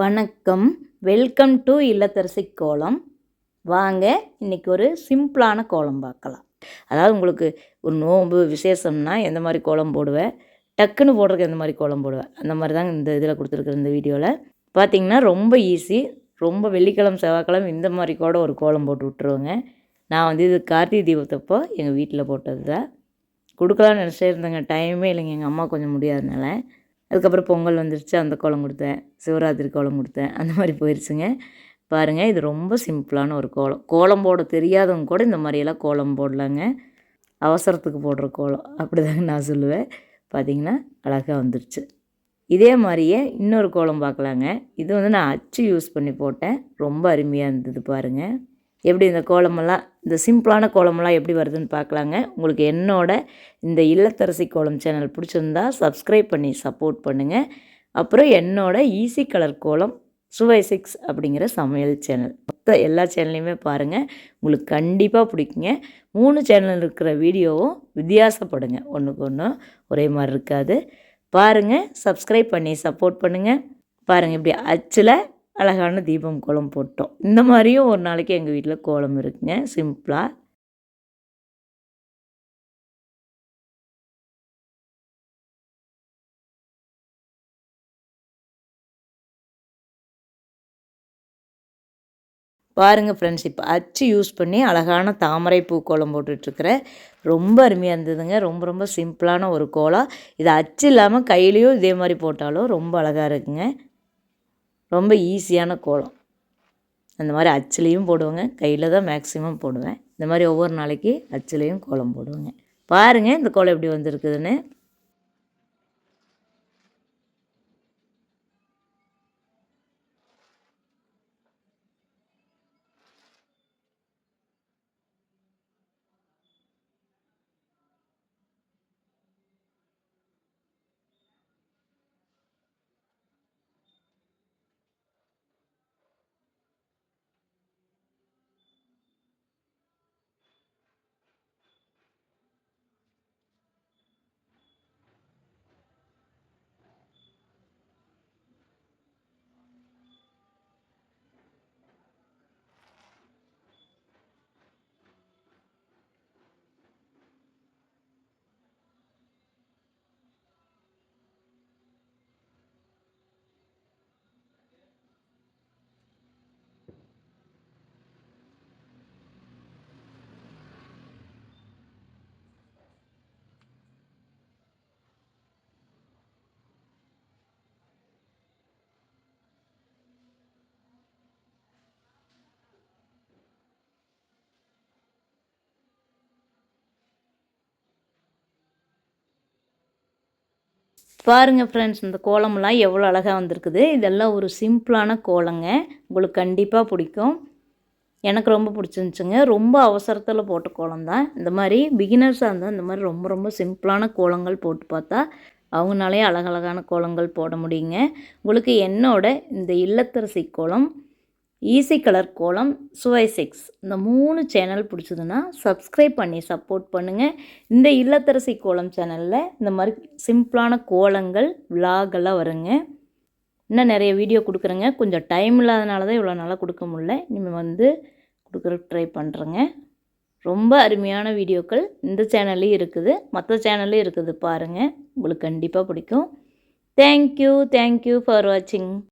வணக்கம். Welcome to இல்லத்தரசி கோலம். வாங்க, இன்றைக்கி ஒரு சிம்பிளான கோலம் பார்க்கலாம். அதாவது உங்களுக்கு ஒரு நோன்பு விசேஷம்னா எந்த மாதிரி கோலம் போடுவேன், டக்குன்னு போடுறதுக்கு எந்த மாதிரி கோலம் போடுவேன், அந்த மாதிரி தாங்க இந்த இதில் கொடுத்துருக்குற இந்த வீடியோவில் பார்த்திங்கன்னா ரொம்ப ஈஸி. ரொம்ப வெள்ளிக்கிழமை செவ்வாய்க்கிழமை இந்த மாதிரி கூட ஒரு கோலம் போட்டு விட்ருவேங்க. நான் இது கார்த்திகை தீபத்தப்போ எங்கள் வீட்டில் போட்டது தான். கொடுக்கலான்னு நினச்சிருந்தேங்க, டைமே இல்லைங்க, எங்கள் அம்மா கொஞ்சம் முடியாதனால. அதுக்கப்புறம் பொங்கல் வந்துருச்சு, அந்த கோலம் கொடுத்தேன், சிவராத்திரி கோலம் கொடுத்தேன், அந்த மாதிரி போயிடுச்சுங்க. பாருங்கள், இது ரொம்ப சிம்பிளான ஒரு கோலம். கோலம் போட தெரியாதவங்க கூட இந்த மாதிரியெல்லாம் கோலம் போடலாங்க. அவசரத்துக்கு போடுற கோலம் அப்படி தாங்க நான் சொல்லுவேன். பார்த்திங்கன்னா அழகாக வந்துருச்சு. இதே மாதிரியே இன்னொரு கோலம் பார்க்கலாங்க. இது நான் அச்சு யூஸ் பண்ணி போட்டேன். ரொம்ப அருமையாக இருந்தது பாருங்கள். எப்படி இந்த கோலமெல்லாம், இந்த சிம்பிளான கோலமெல்லாம் எப்படி வருதுன்னு பார்க்கலாங்க. உங்களுக்கு என்னோட இந்த இல்லத்தரசி கோலம் சேனல் பிடிச்சிருந்தா சப்ஸ்கிரைப் பண்ணி சப்போர்ட் பண்ணுங்கள். அப்புறம் என்னோட ஈஸி கலர் கோலம் சுவை 6 அப்படிங்கிற சமையல் சேனல், மொத்த எல்லா சேனல்லையுமே பாருங்கள். உங்களுக்கு கண்டிப்பாக பிடிக்குங்க. 3 சேனல் இருக்கிற வீடியோவும் வித்தியாசப்படுங்க, ஒன்றுக்கு ஒன்று ஒரே மாதிரி இருக்காது. பாருங்கள், சப்ஸ்கிரைப் பண்ணி சப்போர்ட் பண்ணுங்கள். பாருங்கள், இப்படி அச்சில் அழகான தீபம் கோலம் போட்டோம். இந்த மாதிரியும் ஒரு நாளைக்கு எங்கள் வீட்டில் கோலம் இருக்குங்க, சிம்பிளாக. பாருங்கள் ஃப்ரெண்ட்ஸ், இப்போ அச்சு யூஸ் பண்ணி அழகான தாமரை பூ கோலம் போட்டுட்ருக்கிறேன். ரொம்ப அருமையாக இருந்ததுங்க. ரொம்ப ரொம்ப சிம்பிளான ஒரு கோலம். இது அச்சு இல்லாமல் கையிலையும் இதே மாதிரி போட்டாலும் ரொம்ப அழகாக இருக்குங்க. ரொம்ப ஈஸியான கோலம். அந்த மாதிரி அச்சுலேயும் போடுவேங்க, கையில் தான் மேக்ஸிமம் போடுவேன். இந்த மாதிரி ஒவ்வொரு நாளைக்கு அச்சுலேயும் கோலம் போடுவேங்க. பாருங்கள் இந்த கோலம் எப்படி வந்திருக்குதுன்னு. பாருங்கள் ஃப்ரெண்ட்ஸ், இந்த கோலமெல்லாம் எவ்வளோ அழகாக வந்திருக்குது. இதெல்லாம் ஒரு சிம்பிளான கோலங்க. உங்களுக்கு கண்டிப்பாக பிடிக்கும். எனக்கு ரொம்ப பிடிச்சிருந்துச்சுங்க. ரொம்ப அவசரத்தில் போட்ட கோலம் தான். இந்த மாதிரி பிகினர்ஸாக இருந்தால் இந்த மாதிரி ரொம்ப ரொம்ப சிம்பிளான கோலங்கள் போட்டு பார்த்தா அவங்களாலே அழகழகான கோலங்கள் போட முடியுங்க. உங்களுக்கு என்னோட இந்த இல்லத்தரசி கோலம், ஈஸி கலர் கோலம், சுவை 6 இந்த 3 சேனல் பிடிச்சதுன்னா சப்ஸ்கிரைப் பண்ணி சப்போர்ட் பண்ணுங்கள். இந்த இல்லத்தரசி கோலம் சேனலில் இந்த மாதிரி சிம்பிளான கோலங்கள் விலாகெல்லாம் வருங்க. இன்னும் நிறைய வீடியோ கொடுக்குறேங்க. கொஞ்சம் டைம் இல்லாதனால தான் இவ்வளோ நாளாக கொடுக்க முடியல. இனிமேல் கொடுக்குறதுக்கு ட்ரை பண்ணுறேங்க. ரொம்ப அருமையான வீடியோக்கள் இந்த சேனல்லையும் இருக்குது, மற்ற சேனல்லையும் இருக்குது. பாருங்கள், உங்களுக்கு கண்டிப்பாக பிடிக்கும். தேங்க்யூ ஃபார் வாட்சிங்.